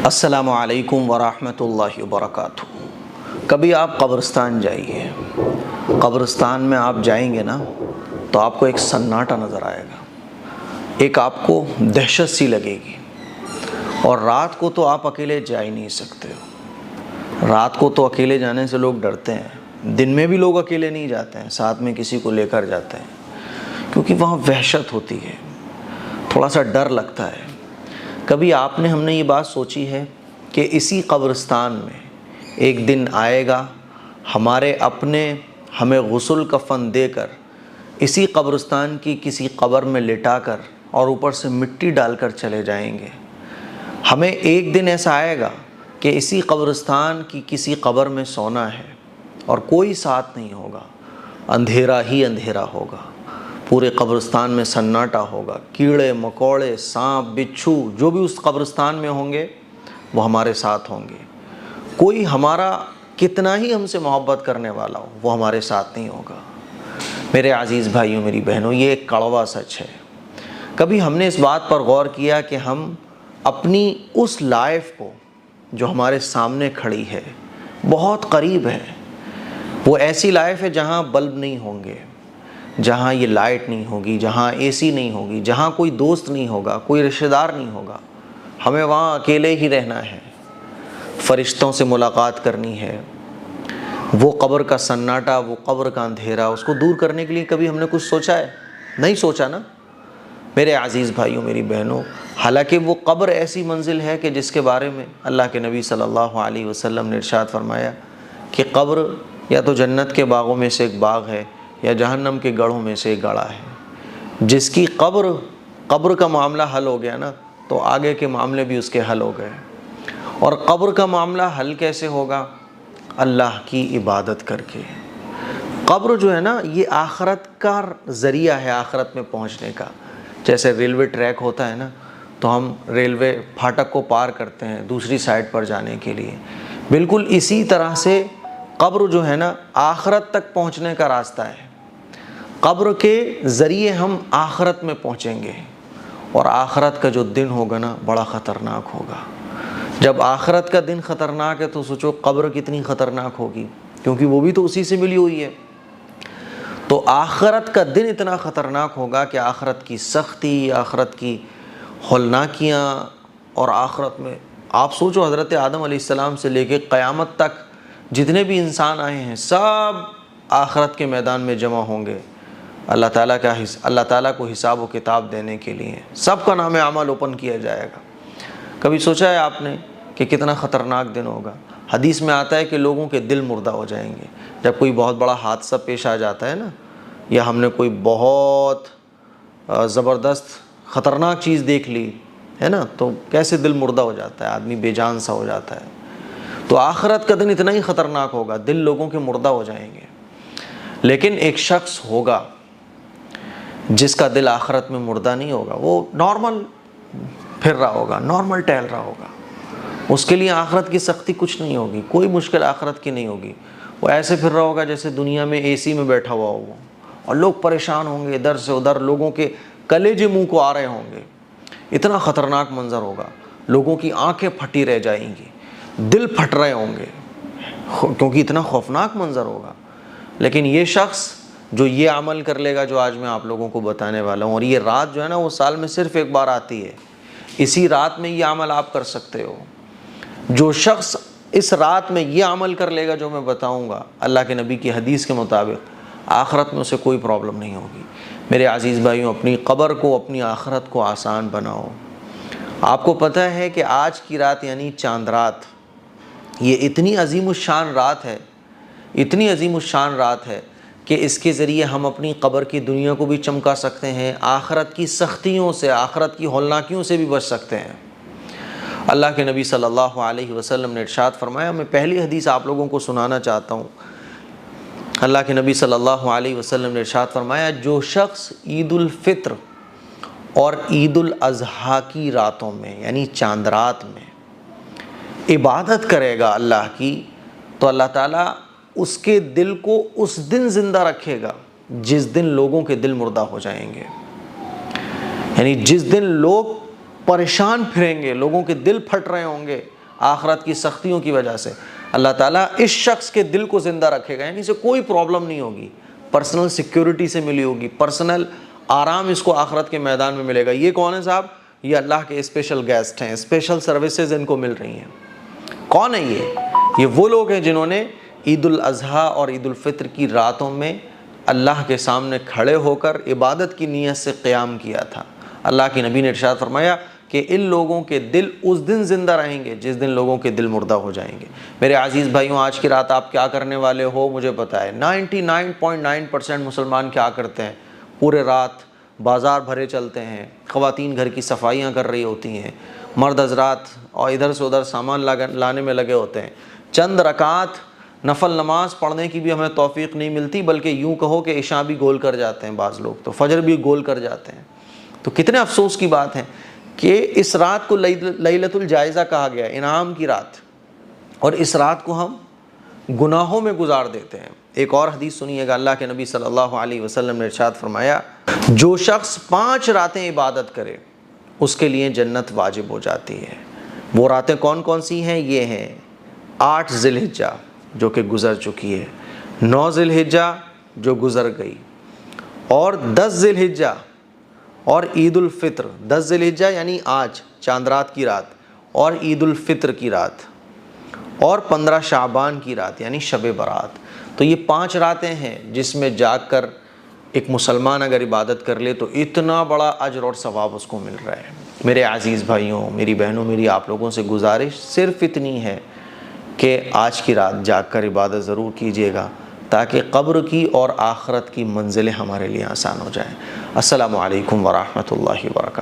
السلام علیکم ورحمۃ اللہ وبرکاتہ۔ کبھی آپ قبرستان جائیے، قبرستان میں آپ جائیں گے نا تو آپ کو ایک سناٹا نظر آئے گا، ایک آپ کو دہشت سی لگے گی۔ اور رات کو تو آپ اکیلے جا ہی نہیں سکتے ہو، رات کو تو اکیلے جانے سے لوگ ڈرتے ہیں، دن میں بھی لوگ اکیلے نہیں جاتے ہیں، ساتھ میں کسی کو لے کر جاتے ہیں، کیونکہ وہاں وحشت ہوتی ہے، تھوڑا سا ڈر لگتا ہے۔ کبھی ہم نے یہ بات سوچی ہے کہ اسی قبرستان میں ایک دن آئے گا، ہمارے اپنے ہمیں غسل کفن دے کر اسی قبرستان کی کسی قبر میں لٹا کر اور اوپر سے مٹی ڈال کر چلے جائیں گے۔ ہمیں ایک دن ایسا آئے گا کہ اسی قبرستان کی کسی قبر میں سونا ہے اور کوئی ساتھ نہیں ہوگا، اندھیرا ہی اندھیرا ہوگا، پورے قبرستان میں سناٹا ہوگا، کیڑے مکوڑے سانپ بچھو جو بھی اس قبرستان میں ہوں گے وہ ہمارے ساتھ ہوں گے۔ کوئی ہمارا کتنا ہی ہم سے محبت کرنے والا ہو وہ ہمارے ساتھ نہیں ہوگا۔ میرے عزیز بھائیوں، میری بہنوں، یہ ایک کڑوا سچ ہے۔ کبھی ہم نے اس بات پر غور کیا کہ ہم اپنی اس لائف کو جو ہمارے سامنے کھڑی ہے، بہت قریب ہے، وہ ایسی لائف ہے جہاں بلب نہیں ہوں گے، جہاں یہ لائٹ نہیں ہوگی، جہاں اے سی نہیں ہوگی، جہاں کوئی دوست نہیں ہوگا، کوئی رشتہ دار نہیں ہوگا، ہمیں وہاں اکیلے ہی رہنا ہے، فرشتوں سے ملاقات کرنی ہے۔ وہ قبر کا سناٹا، وہ قبر کا اندھیرا، اس کو دور کرنے کے لیے کبھی ہم نے کچھ سوچا ہے؟ نہیں سوچا نا میرے عزیز بھائیوں، میری بہنوں۔ حالانکہ وہ قبر ایسی منزل ہے کہ جس کے بارے میں اللہ کے نبی صلی اللہ علیہ وسلم نے ارشاد فرمایا کہ قبر یا تو جنت کے باغوں میں سے ایک باغ ہے یا جہنم کے گڑھوں میں سے ایک گڑھا ہے۔ جس کی قبر کا معاملہ حل ہو گیا نا تو آگے کے معاملے بھی اس کے حل ہو گئے۔ اور قبر کا معاملہ حل کیسے ہوگا؟ اللہ کی عبادت کر کے۔ قبر جو ہے نا یہ آخرت کا ذریعہ ہے، آخرت میں پہنچنے کا۔ جیسے ریلوے ٹریک ہوتا ہے نا تو ہم ریلوے پھاٹک کو پار کرتے ہیں دوسری سائڈ پر جانے کے لیے، بالکل اسی طرح سے قبر جو ہے نا آخرت تک پہنچنے کا راستہ ہے۔ قبر کے ذریعے ہم آخرت میں پہنچیں گے، اور آخرت کا جو دن ہوگا نا بڑا خطرناک ہوگا۔ جب آخرت کا دن خطرناک ہے تو سوچو قبر کتنی خطرناک ہوگی، کیونکہ وہ بھی تو اسی سے ملی ہوئی ہے۔ تو آخرت کا دن اتنا خطرناک ہوگا کہ آخرت کی سختی، آخرت کی ہولناکیاں، اور آخرت میں آپ سوچو حضرت آدم علیہ السلام سے لے کے قیامت تک جتنے بھی انسان آئے ہیں سب آخرت کے میدان میں جمع ہوں گے، اللہ تعالیٰ کو حساب و کتاب دینے کے لیے سب کا نام اعمال اوپن کیا جائے گا۔ کبھی سوچا ہے آپ نے کہ کتنا خطرناک دن ہوگا؟ حدیث میں آتا ہے کہ لوگوں کے دل مردہ ہو جائیں گے جب کوئی بہت بڑا حادثہ پیش آ جاتا ہے نا، یا ہم نے کوئی بہت زبردست خطرناک چیز دیکھ لی ہے نا، تو کیسے دل مردہ ہو جاتا ہے، آدمی بے جان سا ہو جاتا ہے۔ تو آخرت کا دن اتنا ہی خطرناک ہوگا، دل لوگوں کے مردہ ہو جائیں گے۔ لیکن ایک شخص ہوگا جس کا دل آخرت میں مردہ نہیں ہوگا، وہ نارمل پھر رہا ہوگا، نارمل ٹہل رہا ہوگا، اس کے لیے آخرت کی سختی کچھ نہیں ہوگی، کوئی مشکل آخرت کی نہیں ہوگی۔ وہ ایسے پھر رہا ہوگا جیسے دنیا میں اے سی میں بیٹھا ہوا ہو، اور لوگ پریشان ہوں گے، ادھر سے ادھر لوگوں کے کلیجے منہ کو آ رہے ہوں گے، اتنا خطرناک منظر ہوگا، لوگوں کی آنکھیں پھٹی رہ جائیں گی، دل پھٹ رہے ہوں گے، کیونکہ اتنا خوفناک منظر ہوگا۔ لیکن یہ شخص جو یہ عمل کر لے گا جو آج میں آپ لوگوں کو بتانے والا ہوں، اور یہ رات جو ہے نا وہ سال میں صرف ایک بار آتی ہے، اسی رات میں یہ عمل آپ کر سکتے ہو۔ جو شخص اس رات میں یہ عمل کر لے گا جو میں بتاؤں گا، اللہ کے نبی کی حدیث کے مطابق آخرت میں اسے کوئی پرابلم نہیں ہوگی۔ میرے عزیز بھائیوں، اپنی قبر کو، اپنی آخرت کو آسان بناؤ۔ آپ کو پتہ ہے کہ آج کی رات یعنی چاند رات، یہ اتنی عظیم الشان رات ہے، اتنی عظیم الشان رات ہے کہ اس کے ذریعے ہم اپنی قبر کی دنیا کو بھی چمکا سکتے ہیں، آخرت کی سختیوں سے، آخرت کی ہولناکیوں سے بھی بچ سکتے ہیں۔ اللہ کے نبی صلی اللہ علیہ وسلم نے ارشاد فرمایا، میں پہلی حدیث آپ لوگوں کو سنانا چاہتا ہوں۔ اللہ کے نبی صلی اللہ علیہ وسلم نے ارشاد فرمایا، جو شخص عید الفطر اور عید الاضحیٰ کی راتوں میں یعنی چاند رات میں عبادت کرے گا اللہ کی، تو اللہ تعالیٰ اس کے دل کو اس دن زندہ رکھے گا جس دن لوگوں کے دل مردہ ہو جائیں گے، یعنی جس دن لوگ پریشان پھریں گے، لوگوں کے دل پھٹ رہے ہوں گے آخرت کی سختیوں کی وجہ سے، اللہ تعالیٰ اس شخص کے دل کو زندہ رکھے گا، یعنی اسے کوئی پرابلم نہیں ہوگی، پرسنل سیکیورٹی سے ملی ہوگی، پرسنل آرام اس کو آخرت کے میدان میں ملے گا۔ یہ کون ہے صاحب؟ یہ اللہ کے اسپیشل گیسٹ ہیں، اسپیشل سروسز ان کو مل رہی ہیں۔ کون ہے یہ وہ لوگ ہیں جنہوں نے عید الاضحیٰ اور عید الفطر کی راتوں میں اللہ کے سامنے کھڑے ہو کر عبادت کی نیت سے قیام کیا تھا۔ اللہ کے نبی نے ارشاد فرمایا کہ ان لوگوں کے دل اس دن زندہ رہیں گے جس دن لوگوں کے دل مردہ ہو جائیں گے۔ میرے عزیز بھائیوں، آج کی رات آپ کیا کرنے والے ہو مجھے پتہ ہے۔ 99.9% مسلمان کیا کرتے ہیں؟ پورے رات بازار بھرے چلتے ہیں، خواتین گھر کی صفائیاں کر رہی ہوتی ہیں، مرد حضرات اور ادھر سے ادھر سامان لانے میں لگے ہوتے ہیں۔ چند رکعات نفل نماز پڑھنے کی بھی ہمیں توفیق نہیں ملتی، بلکہ یوں کہو کہ عشاء بھی گول کر جاتے ہیں، بعض لوگ تو فجر بھی گول کر جاتے ہیں۔ تو کتنے افسوس کی بات ہے کہ اس رات کو لیلۃ الجائزہ کہا گیا، انعام کی رات، اور اس رات کو ہم گناہوں میں گزار دیتے ہیں۔ ایک اور حدیث سنیے گا، اللہ کے نبی صلی اللہ علیہ وسلم نے ارشاد فرمایا، جو شخص 5 راتیں عبادت کرے اس کے لیے جنت واجب ہو جاتی ہے۔ وہ راتیں کون کون سی ہیں؟ یہ ہیں 8 ذی الحجہ جو کہ گزر چکی ہے، 9 ذی الحجہ جو گزر گئی، اور 10 ذی الحجہ اور عید الفطر۔ 10 ذی الحجہ یعنی آج چاند رات کی رات، اور عید الفطر کی رات، اور 15 شعبان کی رات یعنی شب برات۔ تو یہ 5 راتیں ہیں جس میں جاگ کر ایک مسلمان اگر عبادت کر لے تو اتنا بڑا اجر اور ثواب اس کو مل رہا ہے۔ میرے عزیز بھائیوں، میری بہنوں، میری آپ لوگوں سے گزارش صرف اتنی ہے کہ آج کی رات جاگ کر عبادت ضرور کیجیے گا تاکہ قبر کی اور آخرت کی منزلیں ہمارے لیے آسان ہو جائیں۔ السلام علیکم ورحمۃ اللہ وبرکاتہ۔